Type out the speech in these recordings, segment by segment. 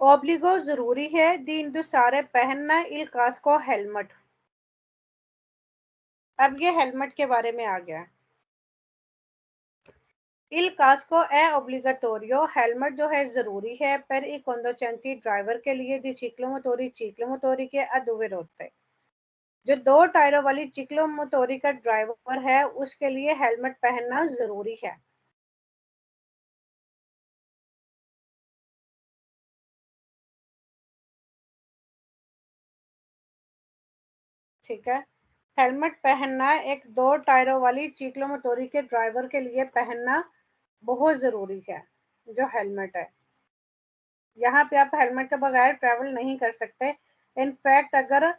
ऑब्लिगो जरूरी है दी इंडुसारे पहनना इल कास्को हेलमेट। अब ये हेलमेट के बारे में आ गया। इल कास्को ए ओब्लिगाटोरियो हेलमेट जो है जरूरी है पर ई conducenti ड्राइवर के लिए दी चिक्लोमोटोरी के अदुवे होते। जो दो टायरों वाली चिक्लोमोटोरी का ड्राइवर है उसके लिए हेलमेट पहनना जरूरी है। ठीक है, हेलमेट पहनना एक दो टायरों वाली चिक्लोमोटोरी के ड्राइवर के लिए पहनना बहुत जरूरी है। जो हेलमेट है, यहाँ पे आप हेलमेट के बगैर ट्रैवल नहीं कर सकते। इनफैक्ट अगर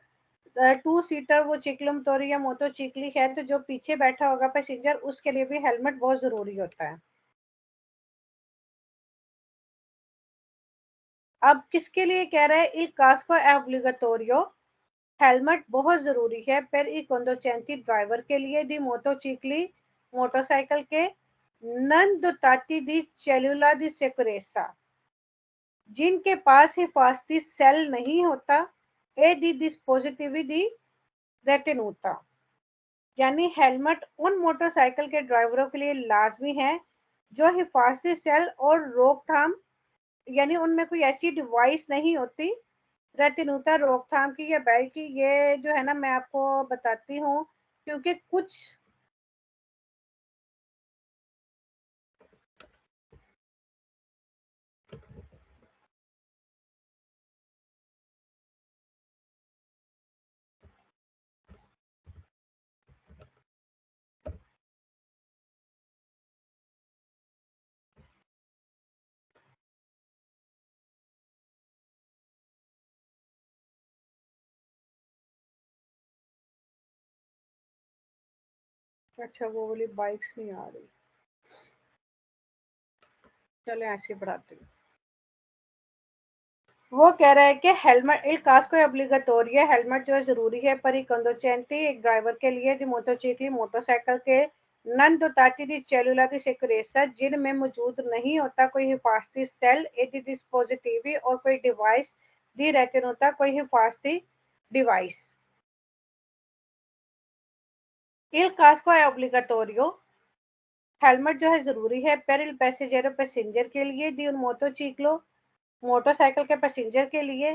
टू सीटर वो चिक्लोमोटोरी या मोटोचिकली है तो जो पीछे बैठा होगा पैसेंजर उसके लिए भी हेलमेट बहुत जरूरी होता है। अब किसके लिए कह रहा है il casco è obbligatorio, हेलमेट बहुत जरूरी है पर ई conducenti ड्राइवर के लिए दी मोटोचिकली मोटरसाइकिल के non dotati di cellula di sicurezza, जिनके पास हिफाजती सेल नहीं होता, ए दी dispositivi di retenuta, यानी हेलमेट उन मोटरसाइकिल के ड्राइवरों के लिए लाजमी है जो हिफाजती सेल और रोकथाम, यानी उनमें कोई ऐसी डिवाइस नहीं होती रेटिनुता रोकथाम की या बेल्ट की। ये जो है ना मैं आपको बताती हूँ क्योंकि कुछ। अच्छा, वो वाली बाइक्स नहीं आ रही, चले ऐसे बढ़ाते हैं। वो कह रहा है कि helmet il casco è obbligatorio, helmet जो है जरूरी है पर ही conducenti एक ड्राइवर के लिए दी मोटरसाइकिल मोटरसाइकिल के नन दोताती दी सेलुला दी सिक्योरेसा, जिनमें मौजूद नहीं होता कोई हिफाजती सेल ए दी डिस्पोजिटिवी और कोई डिवाइस दी रहते होता कोई हिफाजती device. il casco è obbligatorio, helmet जो है जरूरी है per il passeggero पैसेंजर के लिए दी un motociclo मोटरसाइकिल के पैसेंजर के लिए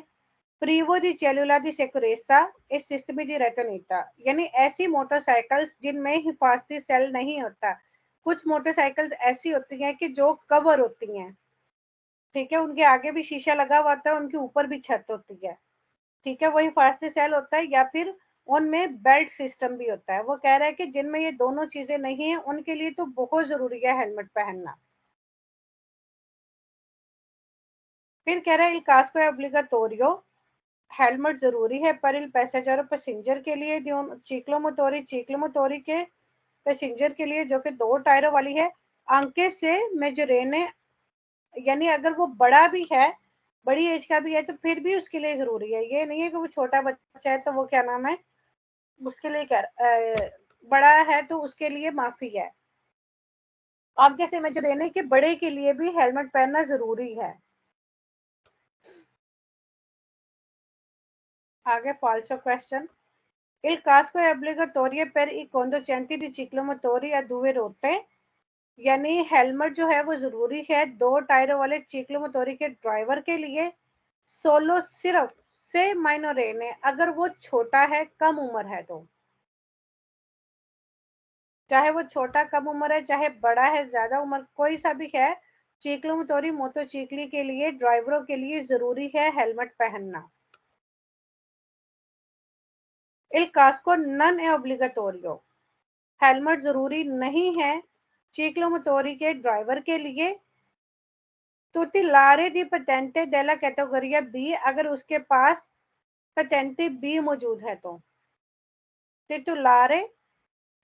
प्रीवो दी चेलुला दी सिक्योरेसा इस सिस्टम दी रेटोनीटा, यानी ऐसी मोटरसाइकिल्स जिनमें हिफाजती सेल नहीं होता। कुछ मोटरसाइकिल्स ऐसी होती हैं कि जो कवर होती हैं, ठीक है, उनके आगे भी शीशा लगा हुआ होता है, उनके ऊपर भी छत होती है, ठीक है, वो हिफाजती सेल होता है या फिर उनमें बेल्ट सिस्टम भी होता है। वो कह रहा है कि जिनमें ये दोनों चीजें नहीं है उनके लिए तो बहुत जरूरी है हेलमेट पहनना। फिर कह रहा है il casco è obbligatorio, हेलमेट जरूरी है पर il passeggero पैसेंजर के लिए चीक्लो मोटोरी के पैसेंजर के लिए जो कि दो टायरों वाली है अंके से मेजरेने, यानी अगर वो बड़ा भी है, बड़ी एज का भी है तो फिर भी उसके लिए जरूरी है। ये नहीं है कि वो छोटा बच्चा है तो वो क्या नाम है उसके लिए क्या बड़ा है तो उसके लिए माफी है। आगे से मेजरेने के बड़े के लिए भी हेलमेट पहनना जरूरी है। आगे फॉल्सो question, il casco è obbligatorio per i conducenti di ciclomotori a due ruote, यानी हेलमेट जो है वो जरूरी है दो टायरों वाले चिक्लोमोटोरी के ड्राइवर के लिए सोलो सिर्फ से माइनोरेने, अगर वो छोटा है कम उम्र है तो, चाहे वो छोटा कम उम्र है चाहे बड़ा है ज्यादा उम्र कोई सा भी है, चिक्लोमोटोरी मोटोचिकली के लिए ड्राइवरों के लिए जरूरी है हेलमेट पहनना। il casco non è obbligatorio, helmet जरूरी नहीं है चिक्लोमोटोरी के ड्राइवर के लिए तुतिलारे दी पेटेंटे डेला कैटेगोरिया बी, अगर उसके पास पेटेंटे बी मौजूद है तो। टिटुलारे,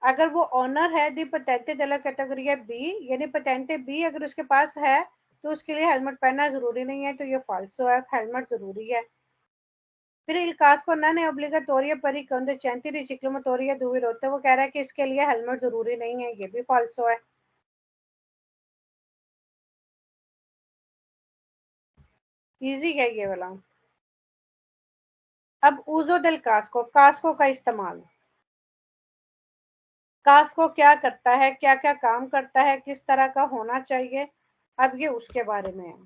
अगर वो ऑनर है दी पेटेंटे डेला कैटेगोरिया बी, यानी पेटेंटे बी अगर उसके पास है तो उसके लिए हेलमेट पहनना जरूरी नहीं है, तो ये फाल्सो है, हेलमेट जरूरी है। फिर il casco non è obbligatorio per i conducenti di ciclomotoria due rotte, वो कह रहा है कि इसके लिए हेलमेट जरूरी नहीं है, ये भी फाल्सो है। इजी है ये वाला। अब उजो दिल कास्को, कास्को का इस्तेमाल, कास्को क्या करता है, क्या क्या काम करता है, किस तरह का होना चाहिए, अब ये उसके बारे में है।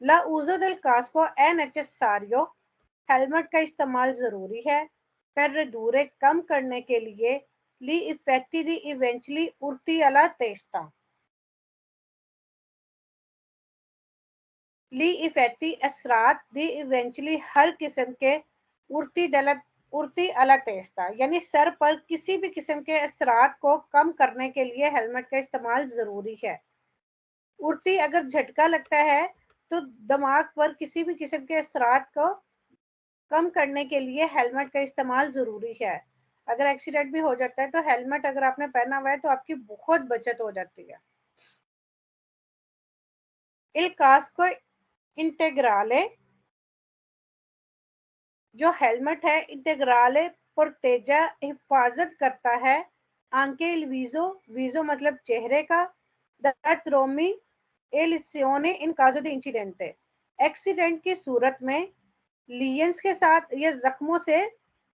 ला uso del casco è necessario, helmet का इस्तेमाल जरूरी है per ridurre कम करने के लिए ली इफेक्टी दी इवेंचुअली उड़ती अला तेस्ता, ली इफेक्टी असरात दी इवेंचुअली हर किस्म के उड़ती दलत उड़ती अला तेस्ता, यानी सर पर किसी भी किस्म के असरात को कम करने के लिए हेलमेट का इस्तेमाल जरूरी है। उड़ती अगर झटका लगता है तो दिमाग पर किसी भी किस्म के असरात को कम करने के लिए हेलमेट का इस्तेमाल ज़रूरी है। अगर एक्सीडेंट भी हो जाता है तो हेलमेट अगर आपने पहना हुआ है तो आपकी बहुत बचत हो जाती है। इल कास्को इंटेग्राले, जो हेलमेट है इंटेग्राले प्रोटेजा हिफाजत करता है आंके इल वीजो, वीजो मतलब चेहरे का, दात्रोमी ए लिसियोने इन काजो द इंसिडेंटे, एक्सीडेंट की सूरत में लियंस के साथ या जख्मों से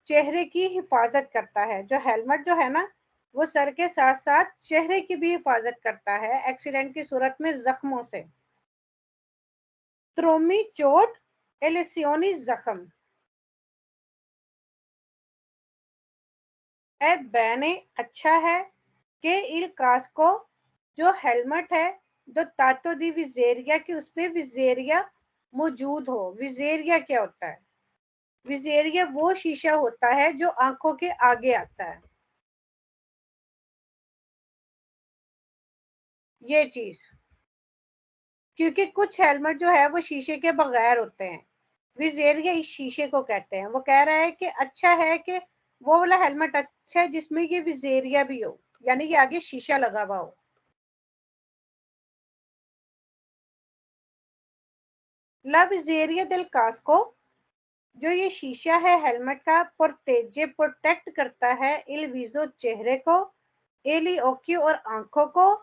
चेहरे की हिफाजत करता है। जो हेलमेट जो है ना, वो सर के साथ साथ चेहरे की भी हिफाजत करता है एक्सीडेंट की सूरत में जख्मों से। त्रोमी चोट, एलिसियोनी जख्म, ए बैने अच्छा है कि इल कास्को, जो हेलमेट है, जो तातो दी विजेरिया की उसमें विजेरिया मौजूद हो। विजेरिया क्या होता है? विजेरिया वो शीशा होता है जो आंखों के आगे आता है, ये चीज। क्योंकि कुछ हेलमेट जो है वो शीशे के बगैर होते हैं, विजेरिया इस शीशे को कहते हैं। वो कह रहा है कि अच्छा है कि वो वाला हेलमेट अच्छा है जिसमें ये विजेरिया भी हो, यानी कि आगे शीशा लगा हुआ हो। ला विजेरिया दिल कास्को, जो ये शीशा है हेलमेट का, प्रोटेजे प्रोटेक्ट करता है इल विजो चेहरे को, एली ओक्यू और आंखों को,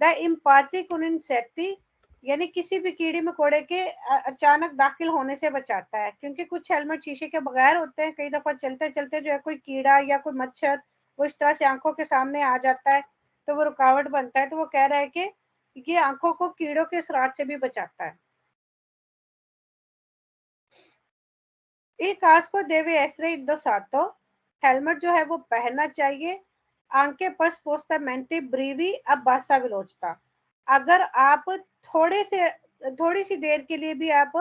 द इम्पाती कुनिनसेटी, यानी किसी भी कीड़े मकोड़े के अचानक दाखिल होने से बचाता है। क्योंकि कुछ हेलमेट शीशे के बगैर होते हैं, कई दफा चलते चलते जो है कोई कीड़ा या कोई मच्छर वो इस तरह से आंखों के सामने आ जाता है तो वो रुकावट बनता है। तो वो कह रहा है कि ये आंखों को कीड़ों के असरात से भी बचाता है। ये कास को देवे ऐसरे इंदो सातो, हेलमेट जो है वो पहनना चाहिए आंके पर स्पोस्टामेंटी ब्रीवी अब बासा विलोचता, अगर आप थोड़े से थोड़ी सी देर के लिए भी आप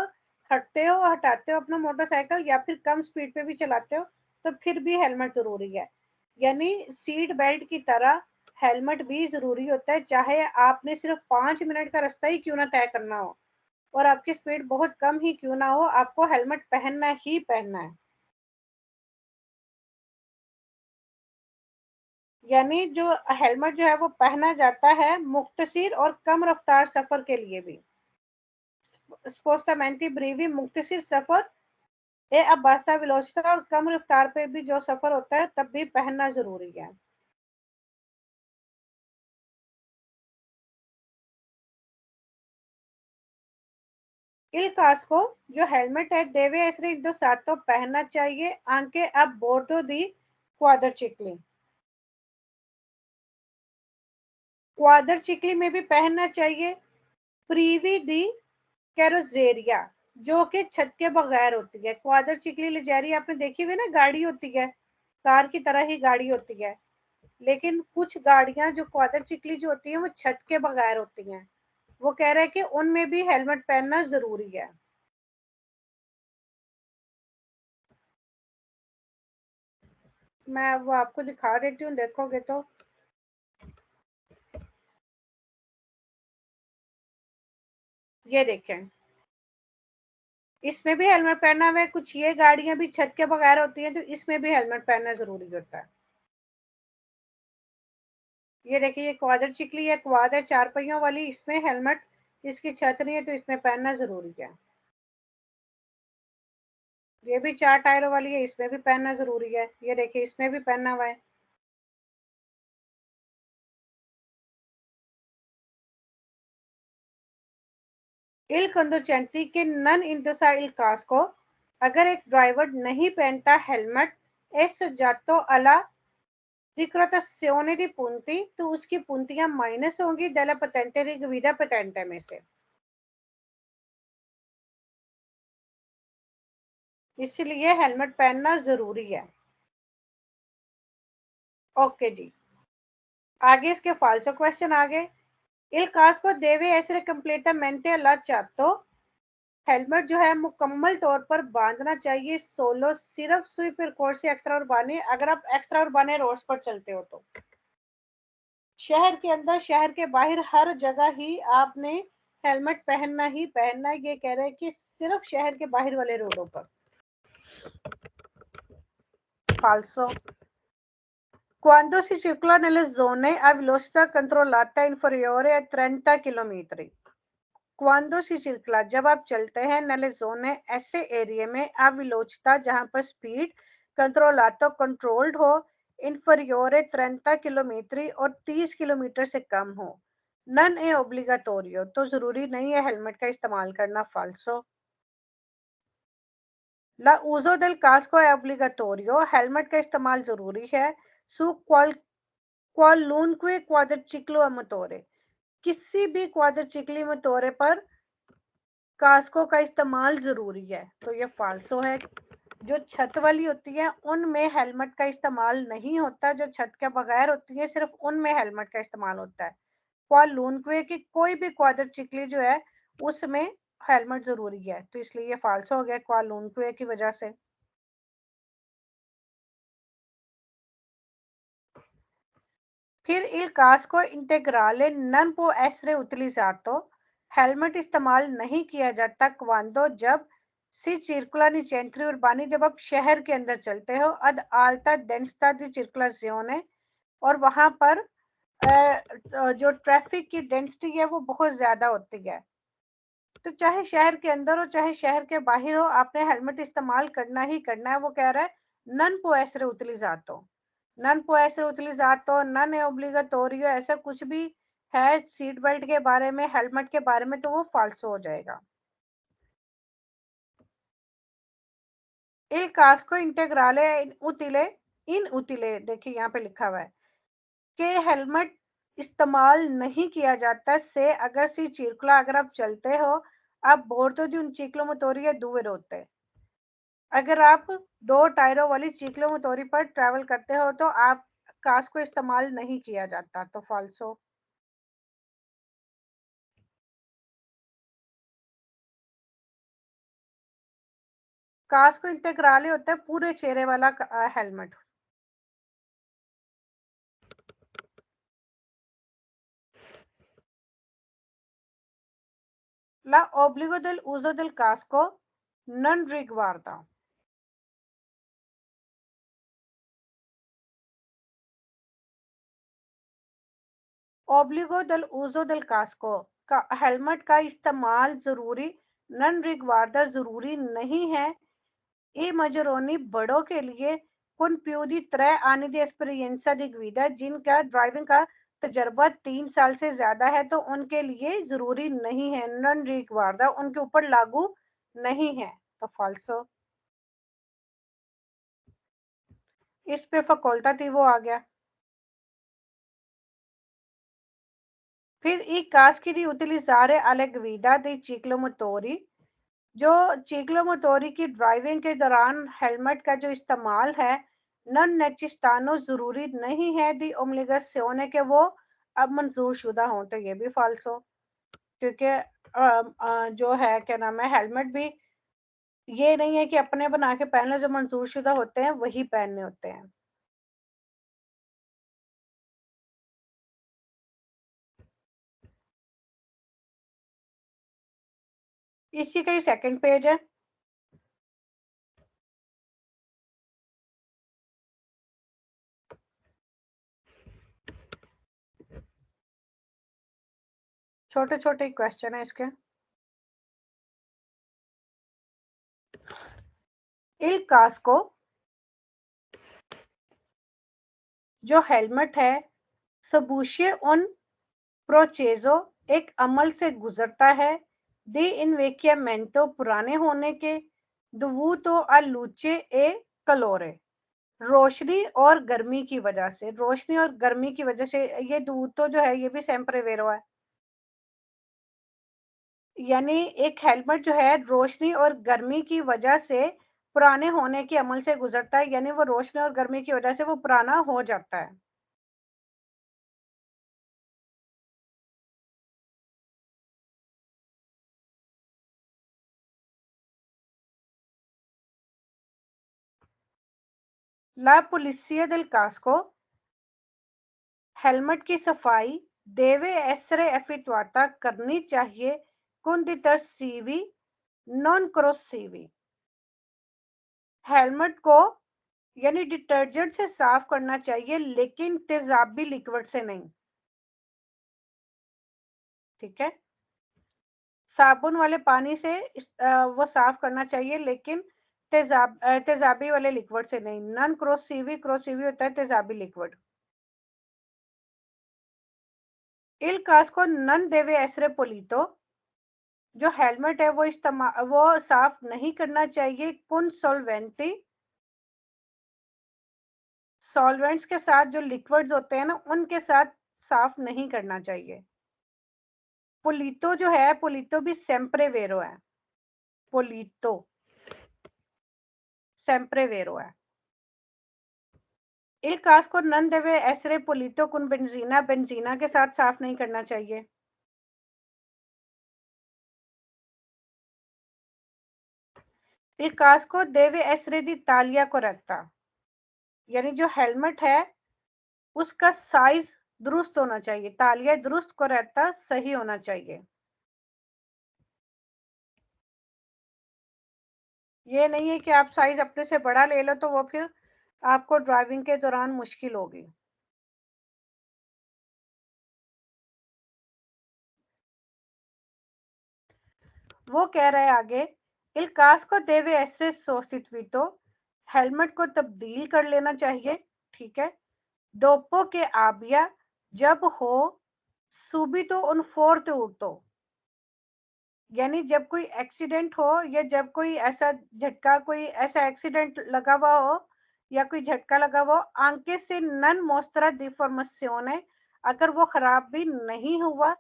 हटते हो हटाते हो अपना मोटरसाइकिल या फिर कम स्पीड पे भी चलाते हो तो फिर भी हेलमेट जरूरी है। यानी सीट बेल्ट की तरह हेलमेट भी जरूरी होता है, चाहे आपने सिर्फ 5 मिनट का रास्ता ही क्यों ना तय करना हो और आपकी स्पीड बहुत कम ही क्यों ना हो, आपको हेलमेट पहनना ही पहनना है। यानी जो हेलमेट जो है वो पहना जाता है मुख्तसिर और कम रफ्तार सफर के लिए भी। स्पोस्टामेंटी ब्रीवी मुख्तसिर सफर ए अब्बासा विलोचता और कम रफ्तार पे भी जो सफर होता है तब भी पहनना जरूरी है। इल कास्को, जो हेलमेट है देवे ऐसे दो साथ तो पहनना चाहिए आंके अब बोर्डो दी क्वादर चिकली, क्वादर चिकली में भी पहनना चाहिए। प्रीवी दी कैरोजेरिया, जो कि छत के बगैर होती है। क्वादर चिकली लिजारी आपने देखी हुई ना, गाड़ी होती है, कार की तरह ही गाड़ी होती है, लेकिन कुछ गाड़ियां जो क्वादर चिकली जो होती है वो छत के बगैर होती हैं। वो कह रहा है कि उनमें भी हेलमेट पहनना जरूरी है। मैं वो आपको दिखा देती हूँ, देखोगे तो। ये देखें, इसमें भी हेलमेट पहना हुआ है। कुछ ये गाड़ियां भी छत के बगैर होती हैं तो इसमें भी हेलमेट पहनना जरूरी होता है। ये देखिए, ये क्वादर चिकली है, क्वाद है चार पहियों वाली, इसमें हेलमेट, इसकी छत नहीं है तो इसमें पहनना जरूरी है। ये भी चार टायरों वाली है, इसमें भी पहनना जरूरी है। ये देखिए, इसमें भी पहनना हुआ है। Il conducente che non indossa il casco, अगर एक ड्राइवर नहीं पहनता हेलमेट, è soggetto alla रिक्रोtazione di punti, तो उसकी puntiयां माइनस होंगी della patente di guida patente में से। इसलिए हेलमेट पहनना जरूरी है। ओके जी, आगे इसके फाल्सो क्वेश्चन आगे। इल कास्को देवे ऐसे completamente allacciato, हेलमेट जो है मुकम्मल तौर पर बांधना चाहिए सोलो सिर्फ सुई परकोर्सी एक्स्ट्रा उर्बाने, अगर आप एक्स्ट्रा उर्बाने रोड्स पर चलते हो तो। शहर के अंदर शहर के बाहर हर जगह ही आपने हेलमेट पहनना ही पहनना है, ये कह रहे हैं कि सिर्फ शहर के बाहर वाले रोडों पर। फाल्सो। Quando si circola nelle zone a velocità controllata inferiore a 30 km, क्वांडो C circola जब आप चलते हैं nelle zone ऐसे एरिया में a velocità जहां पर स्पीड controllata कंट्रोल्ड हो inferiore 30 किलोमीटर और 30 किलोमीटर से कम हो, नन ए ओब्लिगाटोरियो तो जरूरी नहीं है हेलमेट का इस्तेमाल करना। फाल्सो। ला uso del casco è obbligatorio, helmet का इस्तेमाल जरूरी है su qualunque quadriciclo a motore, किसी भी क्वाड्रिचिकली मोटोरे पर कास्को का इस्तेमाल जरूरी है, तो ये फाल्सो है। जो छत वाली होती है उनमें हेलमेट का इस्तेमाल नहीं होता, जो छत के बगैर होती है सिर्फ उनमें हेलमेट का इस्तेमाल होता है। क्वालूनक्वे की कोई भी क्वाड्रिचिकली जो है उसमें हेलमेट जरूरी है, तो इसलिए ये फाल्सो हो गया क्वालूनक्वे की वजह से। फिर il casco integrale non può essere utilizzato, helmet इस्तेमाल नहीं किया जाता quando जब si circola nei centri urbani, जब आप शहर के अंदर चलते हो ad alta densità di circolazione, और वहां पर जो ट्रैफिक की डेंसिटी है वो बहुत ज्यादा होती है। तो चाहे शहर के अंदर हो चाहे शहर के बाहर हो, आपने हेलमेट इस्तेमाल करना ही करना है। वो कह रहा है नन può essere utilizzato, नन può essere utilizzato, नन è obbligatorio, ऐसा कुछ भी है सीट बेल्ट के बारे में हेलमेट के बारे में तो वो फाल्सो हो जाएगा। एक कास्को इंटेग्राले इन उतिले देखिए यहाँ पे लिखा हुआ है कि हेलमेट इस्तेमाल नहीं किया जाता से अगर सी चिरकुला अगर आप चलते हो आप बोर्तो दी उन चिकलो मोटोरिया दूर होते। अगर आप दो टायरों वाली चिकलो मोटोरी पर ट्रैवल करते हो तो आप कास को इस्तेमाल नहीं किया जाता, तो फाल्सो। कास को इंटेग्राले होता है पूरे चेहरे वाला हेलमेट। ला obbligo del uso del casco non riguarda, obbligo del uso del casco का हेलमेट का इस्तेमाल जरूरी नन रिग्वार्दा जरूरी नहीं है ई मजरोनी बड़ों के लिए con più di 3 anni di esperienza di guida, जिनका ड्राइविंग का तजर्बा 3 साल से ज्यादा है तो उनके लिए जरूरी नहीं है, नन रिक्वायर्ड, उनके ऊपर लागू नहीं है, तो फाल्सो। इस पे facoltativo आ गया। फिर i caschi di utilizzare alle guida dei ciclomotori, जो चिक्लोमोटोरी की ड्राइविंग के दौरान हेलमेट का जो इस्तेमाल है नन नेचिस्तानो जरूरी नहीं है दी ओब्लिगासियोने के वो अब मंजूर शुदा हों, तो ये भी फाल्सो। क्योंकि जो है क्या नाम है हेलमेट भी ये नहीं है कि अपने बना के पहन लो, जो मंजूर शुदा होते हैं वही पहनने होते हैं। इसी का ही सेकंड पेज है। छोटे छोटे क्वेश्चन है इसके। इल कास्को, जो हेलमेट है सबूशे उन प्रोचेजो, एक अमल से गुजरता है डी इन्वेक्यामेंटो पुराने होने के, दोvuto a luce e calore, रोशनी और गर्मी की वजह से। रोशनी और गर्मी की वजह से ये दोvuto जो है ये भी sempre vero है, यानी एक हेलमेट जो है रोशनी और गर्मी की वजह से पुराने होने के अमल से गुजरता है, यानी वो रोशनी और गर्मी की वजह से वो पुराना हो जाता है। ला पुलिसिया del casco, हेलमेट की सफाई deve essere effettuata करनी चाहिए con detersivi non corrosivi, helmet को यानी डिटर्जेंट से साफ करना चाहिए लेकिन तेजाबी लिक्विड से नहीं। ठीक है, साबुन वाले पानी से वो साफ करना चाहिए लेकिन तेजाबी वाले लिक्विड से नहीं। नॉन क्रोसीवी, क्रोसीवी होता है तेजाबी लिक्विड। इल कास्को नन देवे एसरे पोलितो, जो हेलमेट है वो साफ नहीं करना चाहिए कुन सॉल्वेंटी, सॉल्वेंट्स के साथ जो लिक्विड्स होते हैं ना उनके साथ साफ नहीं करना चाहिए। पोलितो जो है, पोलितो भी सेम्प्रे वेरो है, पोलितो सेम्प्रे वेरो है। इल कास्को नन देवे एसरे पोलितो कुन बेंजीना, बेंजीना के साथ साफ नहीं करना चाहिए। इल कास्को देवे एसरे दी तालिया को रखता, यानी जो हेलमेट है उसका साइज दुरुस्त होना चाहिए, तालिया दुरुस्त को रहता सही होना चाहिए। ये नहीं है कि आप साइज अपने से बड़ा ले लो तो वो फिर आपको ड्राइविंग के दौरान मुश्किल होगी। वो कह रहे हैं आगे, इल कास्को देवे एसरे सोस्टिट्यूटो, हेलमेट को तब्दील कर लेना चाहिए। ठीक है, दोपो के आबिया, जब हो सुबीतो उन फोर्थ उठो, यानी जब कोई एक्सीडेंट हो या जब कोई ऐसा झटका, कोई ऐसा एक्सीडेंट लगा हुआ हो या कोई झटका लगा हुआ हो, आंके से नन मोस्त्रा डिफॉर्मेशियोने, अगर वो खराब भी नहीं हुआ,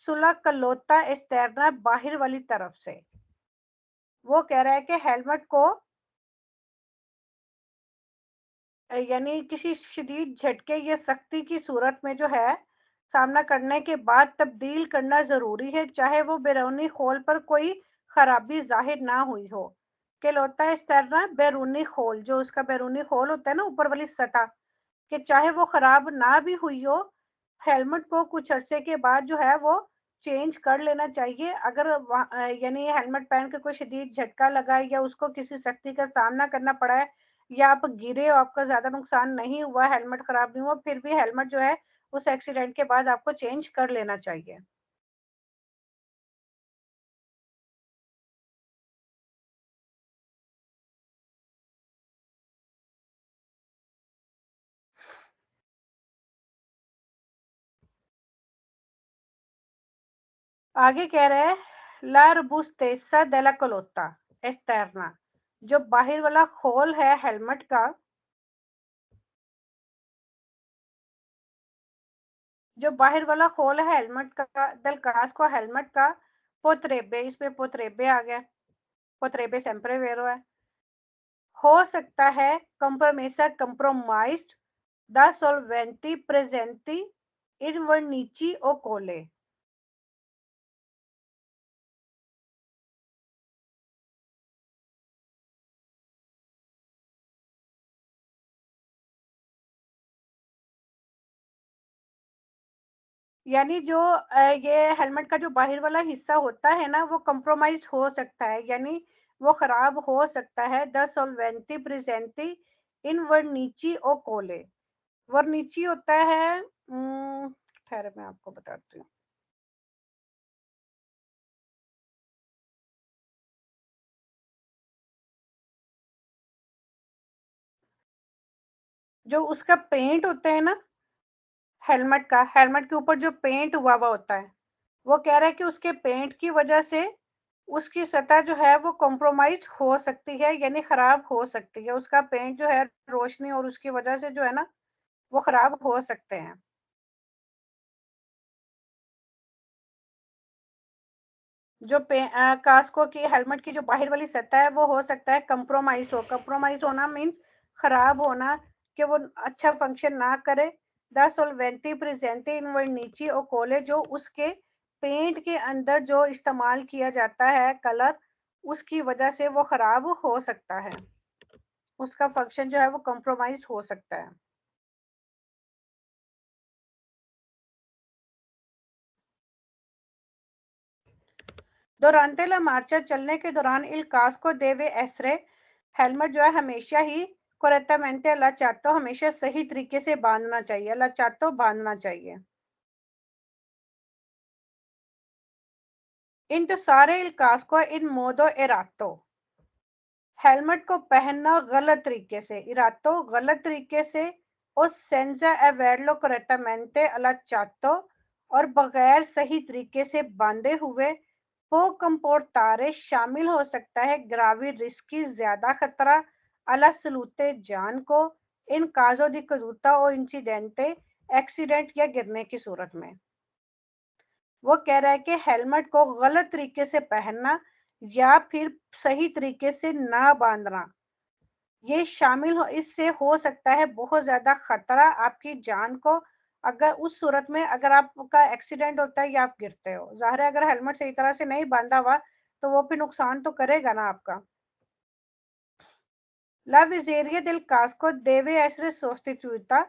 सुला कलोता एस्टर्ना, बाहर वाली तरफ से। वो कह रहा है कि हेलमेट को यानी किसी शदीद झटके या सख्ती की सूरत में जो है सामना करने के बाद तब्दील करना जरूरी है, चाहे वो बैरूनी खोल पर कोई खराबी जाहिर ना हुई हो। केलोता इस तरह बैरूनी खोल, जो उसका बैरूनी खोल होता है ना ऊपर वाली सतह, कि चाहे वो खराब ना भी हुई हो, हेलमेट को कुछ अरसे के बाद जो है वो चेंज कर लेना चाहिए। अगर यानी हेलमेट पहन के कोई शदीद झटका लगा है या उसको किसी सख्ती का सामना करना पड़ा है या आप गिरे हो, आपका ज्यादा नुकसान नहीं हुआ, हेलमेट खराब नहीं हुआ, फिर भी हेलमेट जो है उस एक्सीडेंट के बाद आपको चेंज कर लेना चाहिए। आगे कह रहे हैं ला रोबुस्टेसा डेला कोलोता एस्टर्ना, जो बाहर वाला खोल है हेलमेट का, जो बाहर वाला खोल है हेलमेट का, दल कास को हेलमेट का पोत्रेबे, इसमें पोत्रेबे आ गया, पोत्रेबे सेम्प्रे वेरो है, हो सकता है कंप्रोमेसा कंप्रोमाइज्ड द सोलवेंटी प्रेजेंटी इन वर्निची ओ कोले, यानी जो ये हेलमेट का जो बाहर वाला हिस्सा होता है ना वो कंप्रोमाइज हो सकता है, यानी वो खराब हो सकता है। द सोलवेंटी प्रेजेंटी इन वर्निची ओ कोले, वर्निची होता है ठहरे मैं आपको बताती हूँ, जो उसका पेंट होता है ना हेलमेट का, हेलमेट के ऊपर जो पेंट हुआ हुआ होता है, वो कह रहा है कि उसके पेंट की वजह से उसकी सतह जो है वो कॉम्प्रोमाइज हो सकती है, यानी खराब हो सकती है। उसका पेंट जो है रोशनी और उसकी वजह से जो है ना वो खराब हो सकते हैं। जो कास्को की हेलमेट की जो बाहर वाली सतह है वो हो सकता है कंप्रोमाइज होना मीन्स खराब होना, कि वो अच्छा फंक्शन ना करे। द सोलवेंटी प्रेजेंटे इन वर्निची और कोले, जो उसके पेंट के अंदर जो इस्तेमाल किया जाता है कलर, उसकी वजह से वो खराब हो सकता है, उसका फंक्शन जो है वो कंप्रोमाइज हो सकता है। durante la marcha, चलने के दौरान il casco deve essere, helmet जो है हमेशा ही correctamente allacciato, हमेशा सही तरीके से बांधना चाहिए, allacciato बांधना चाहिए। indossare il casco in modo errato, helmet को पहनना गलत तरीके से, इरातो गलत तरीके से, और सेंजा एवेरलो करेक्टमेंटे allacciato, और बगैर सही तरीके से बांधे हुए, वो कंपोर्टारे शामिल हो सकता है ग्रावी रिस्क की ज्यादा खतरा अला सलूते जान को, इन काजो दी कदूता और इंसिडेंटे, एक्सीडेंट या गिरने की सूरत में। वो कह रहा है कि हेलमेट को गलत तरीके से पहनना या फिर सही तरीके से ना बांधना, ये शामिल हो, इससे हो सकता है बहुत ज्यादा खतरा आपकी जान को। अगर उस सूरत में अगर आपका एक्सीडेंट होता है या आप गिरते हो, जाहिर है अगर हेलमेट सही तरह से नहीं बांधा हुआ तो वो भी नुकसान तो करेगा ना आपका। ला विजेरिया दिल कास्को देवे ऐसे सोस्टिट्यूटा,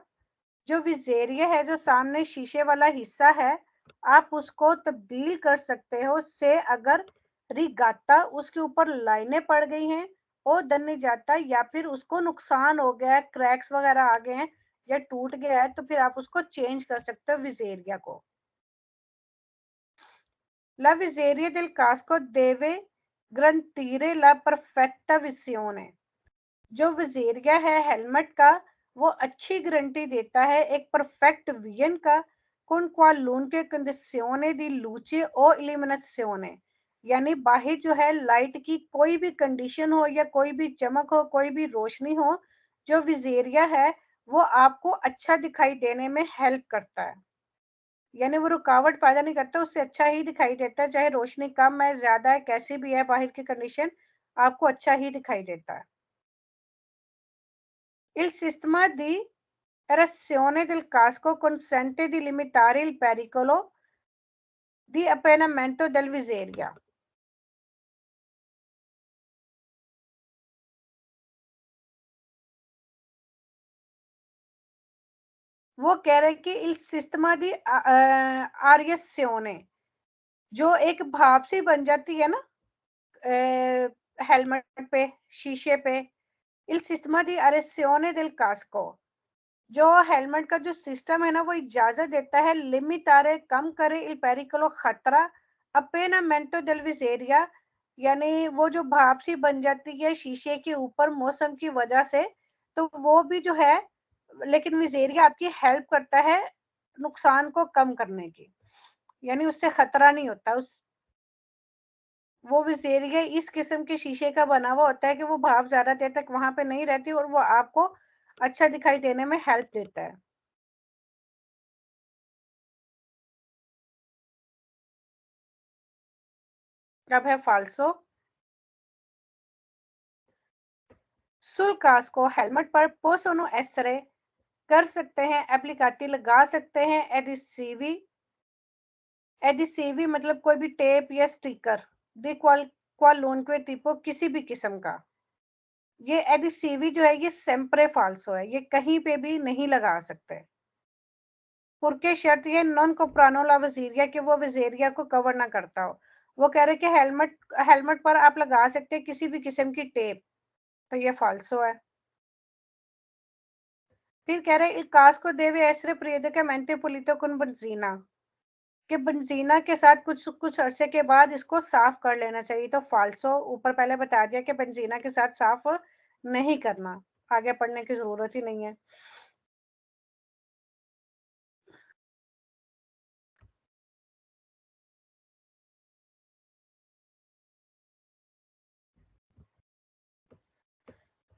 जो विजेरिया है जो सामने शीशे वाला हिस्सा है, आप उसको तब्दील कर सकते हो से अगर रिगाता उसके ऊपर लाइनें पड़ गई हैं और दन्नी जाता, या फिर उसको नुकसान हो गया है, क्रैक्स वगैरह आ गए हैं या टूट गया है, तो फिर आप उसको चेंज कर सकते हो विजेरिया को। ला विजेरिया दिल कास्को देवे ग्रंटीरे ला परफेक्टा विसियोने, जो विजेरिया है हेलमेट का वो अच्छी गारंटी देता है एक परफेक्ट विजन का, con qualunque condizione di luce o illuminazione, यानी बाहर जो है लाइट की कोई भी कंडीशन हो या कोई भी चमक हो, कोई भी रोशनी हो, जो विजेरिया है वो आपको अच्छा दिखाई देने में हेल्प करता है, यानी वो रुकावट पैदा नहीं करता, उससे अच्छा ही दिखाई देता है, चाहे रोशनी कम है ज्यादा है कैसी भी है बाहर की कंडीशन, आपको अच्छा ही दिखाई देता है। Il sistema di erazione del casco consente di limitare il pericolo di appennamento del viseria। वो कह रहे हैं कि il sistema di ariazione, जो एक भाप सी बन जाती है ना हेलमेट पे, शीशे पे, il sistema di ariazione del casco, जो हेलमेट का जो सिस्टम है ना वो इजाजत देता है लिमिटारे कम करे इल पेरिकलो खतरा अपेनामेंटो डेल विजेरिया, यानी वो जो भाप सी बन जाती है शीशे के ऊपर मौसम की वजह से, तो वो भी जो है, लेकिन विजेरिया आपकी हेल्प करता है नुकसान को कम करने की, यानी उससे खतरा नहीं होता। उस वो विजेरिया इस किस्म के शीशे का बना हुआ होता है कि वो भाप ज्यादा देर तक वहां पे नहीं रहती और वो आपको अच्छा दिखाई देने में हेल्प देता है। अब है फाल्सो। sul casco हेलमेट पर possono essere कर सकते हैं, एप्लीकाती लगा सकते हैं, एडिसिवी, एडिसिवी मतलब कोई भी टेप या स्टिकर, दी क्वालूनque tipo किसी भी किस्म का। ये एडिसिवी जो है ये सेम्प्रे फाल्सो है, ये कहीं पे भी नहीं लगा सकते। पुरके शर्त ये नॉन कोप्रानो ला वजीरिया, कि वो वजीरिया को कवर ना करता हो। वो कह रहे कि हेलमेट पर आप लगा सकते हैं किसी भी किस्म की टेप, तो ये फाल्सो है। फिर कह रहे il casco deve essere periodicamente pulito con benzina, कि बंजीना के साथ कुछ कुछ अरसे के बाद इसको साफ कर लेना चाहिए, तो फाल्सो ऊपर पहले बता दिया कि बंजीना के साथ साफ नहीं करना, आगे पढ़ने की जरूरत ही नहीं है।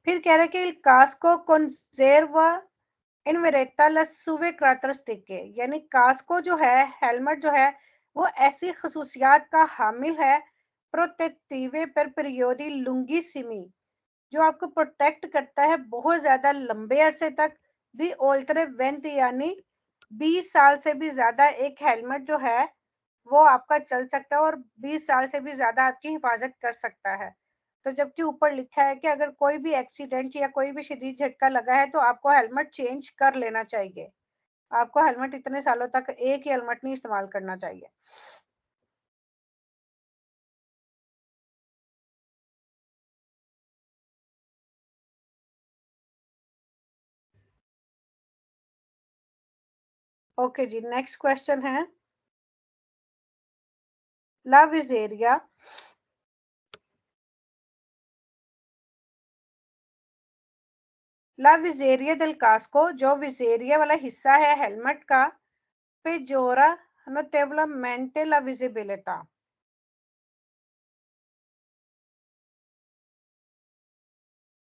फिर कह रहा है कि il casco conserva in verita las sue caracteristiche, यानी कास्को जो है हेलमेट जो है वो ऐसी खसूसियात का हामिल है प्रोटेक्टिवे पर परियोडी लुंगीसिमी, जो आपको प्रोटेक्ट करता है बहुत ज्यादा लंबे अरसे तक। दी ओल्टरे वेंट, यानी 20 साल से भी ज्यादा एक हेलमेट जो है वो आपका चल सकता है और 20 साल से भी ज्यादा आपकी हिफाजत कर सकता है। तो जबकि ऊपर लिखा है कि अगर कोई भी एक्सीडेंट या कोई भी शदीद झटका लगा है तो आपको हेलमेट चेंज कर लेना चाहिए। आपको हेलमेट इतने सालों तक एक ही हेलमेट नहीं इस्तेमाल करना चाहिए। ओके जी, नेक्स्ट क्वेश्चन है ला विजेरिया। ला विजेरिया del casco, जो विजेरिया वाला हिस्सा है हेलमेट का, पेजोरा notevolmente la visibilità।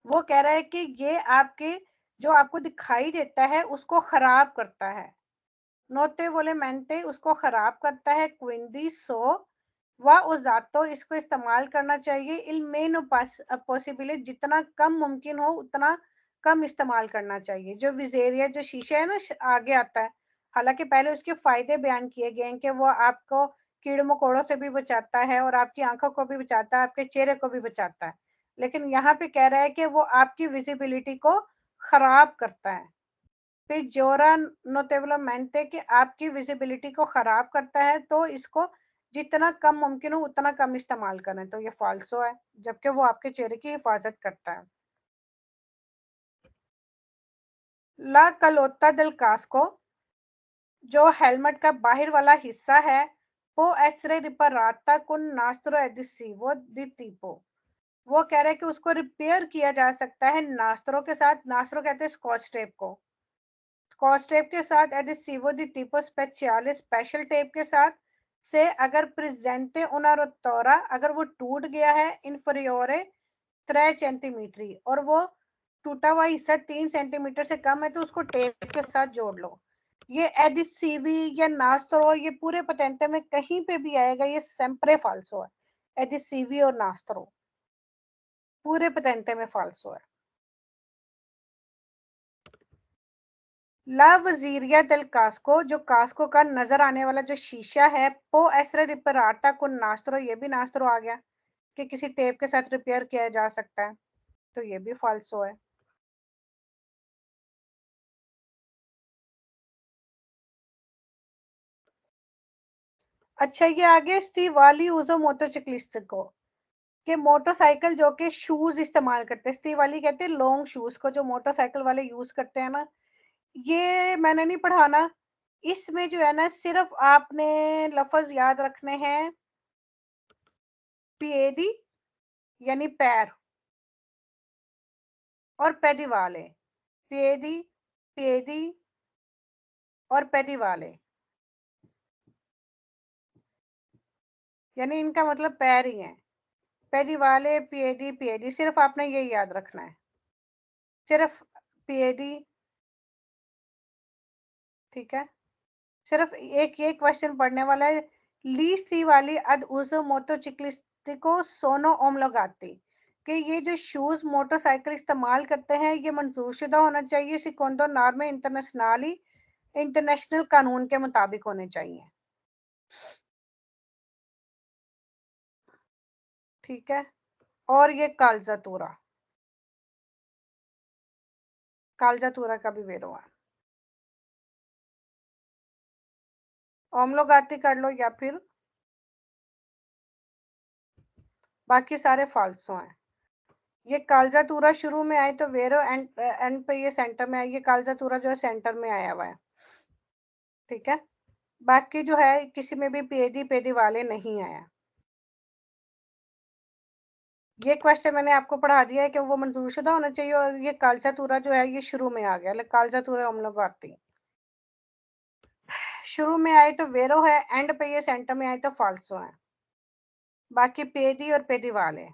वो कह रहा है कि ये आपके जो आपको दिखाई देता है उसको खराब करता है। नोटेवोलेमेंटे उसको खराब करता है। क्विंडी सो व उजातो, इसको इस्तेमाल करना चाहिए। इल मेन पॉसिबिलिटी, जितना कम मुमकिन हो उतना कम इस्तेमाल करना चाहिए। जो विजेरिया जो शीशा है ना आगे आता है, हालांकि पहले उसके फायदे बयान किए गए हैं कि वो आपको कीड़े मकोड़ों से भी बचाता है और आपकी आंखों को भी बचाता है, आपके चेहरे को भी बचाता है। लेकिन यहाँ पे कह रहा है कि वो आपकी विजिबिलिटी को खराब करता है। पेजोरा नोटेबलमेंटे कि आपकी विजिबिलिटी को खराब करता है, तो इसको जितना कम मुमकिन हो उतना कम इस्तेमाल करें। तो ये फाल्सो है, जबकि वो आपके चेहरे की हिफाजत करता है। ला कलोता दिल कास्को, जो हेलमेट का बाहर वाला हिस्सा है, वो एसरे रिपराता कुन नास्त्रो एडिसिवो दी टीपो। वो कह रहे हैं कि उसको रिपेयर किया जा सकता है नास्त्रों के साथ। नास्त्रों कहते हैं स्कॉच टेप को। स्कॉच टेप के साथ एडिसिवो दी टिपो स्पेशियले, स्पेशल टेप के साथ से अगर प्रेजेंटे una rottura, अगर वो टूट गया है inferiore 3 सेंटीमीटर और वो टूटा हुआ हिस्सा 3 सेंटीमीटर से कम है तो उसको टेप के साथ जोड़ लो। ये एडिसिवी या नास्तरो ये पूरे पटेंटे में कहीं पे भी आएगा, ये सेम्प्रे फाल्सो है। एडिसिवी और नास्तरो पूरे पटेंटे में फाल्सो है। ला वजीरिया दिल कास्को, जो कास्को का नजर आने वाला जो शीशा है, पो एसरे रिपराटा को नास्तरो, ये भी नास्तरो आ गया कि किसी टेप के साथ रिपेयर किया जा सकता है, तो ये भी फाल्सो है। अच्छा, ये आगे स्टीवाली उजो मोटोसाइकिलिस्ट को कि मोटरसाइकिल जो कि शूज इस्तेमाल करते हैं, स्टीवाली कहते हैं लॉन्ग शूज को जो मोटरसाइकिल वाले यूज करते हैं ना। ये मैंने नहीं पढ़ाना, इसमें जो है ना सिर्फ आपने लफ्ज याद रखने हैं, पिएडी यानी पैर, और पेडी वाले। पिएडी, पिएडी और पेडी वाले, यानी इनका मतलब पैर ही है। पेडी वाले, पिएडी, पिएडी, सिर्फ आपने ये याद रखना है, सिर्फ पिएडी। ठीक है, सिर्फ एक ये क्वेश्चन पढ़ने वाला है। ली सी वाली अद उso मोटोचिक्लिस्टिको सोनो ओमलोगाती, कि ये जो शूज मोटरसाइकिल इस्तेमाल करते हैं ये मंजूरशुदा होना चाहिए, सिकोंडो नॉर्मे इंटरनेशनली, इंटरनेशनल कानून के मुताबिक होने चाहिए। ठीक है, और ये कालजातूरा, कालजातूरा का भी वेरो है। ओमलोगाती कर लो या फिर बाकी सारे फाल्सो हैं। ये कालजातूरा शुरू में आए तो वेरो एंड एंड पे ये सेंटर में आई, ये कालजातूरा जो है सेंटर में आया हुआ है। ठीक है, बाकी जो है किसी में भी पेदी पेदी वाले नहीं आया। ये क्वेश्चन मैंने आपको पढ़ा दिया है कि वो मंजूरशुदा होना चाहिए, और ये कालजातूरा जो है ये शुरू में आ गया। कालजातूरा हम लोग आती शुरू में आए तो वेरो है, एंड पे ये सेंटर में आए तो फाल्सो है। बाकी पेदी और पेदी वाले।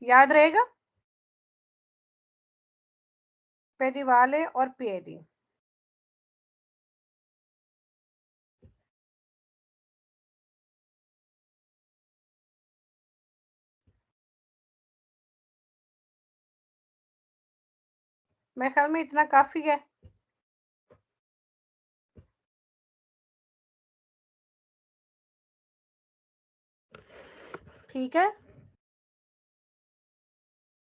याद रहेगा? पेडिवाले और पिएडी। मेरे ख्याल में इतना काफी है। ठीक है।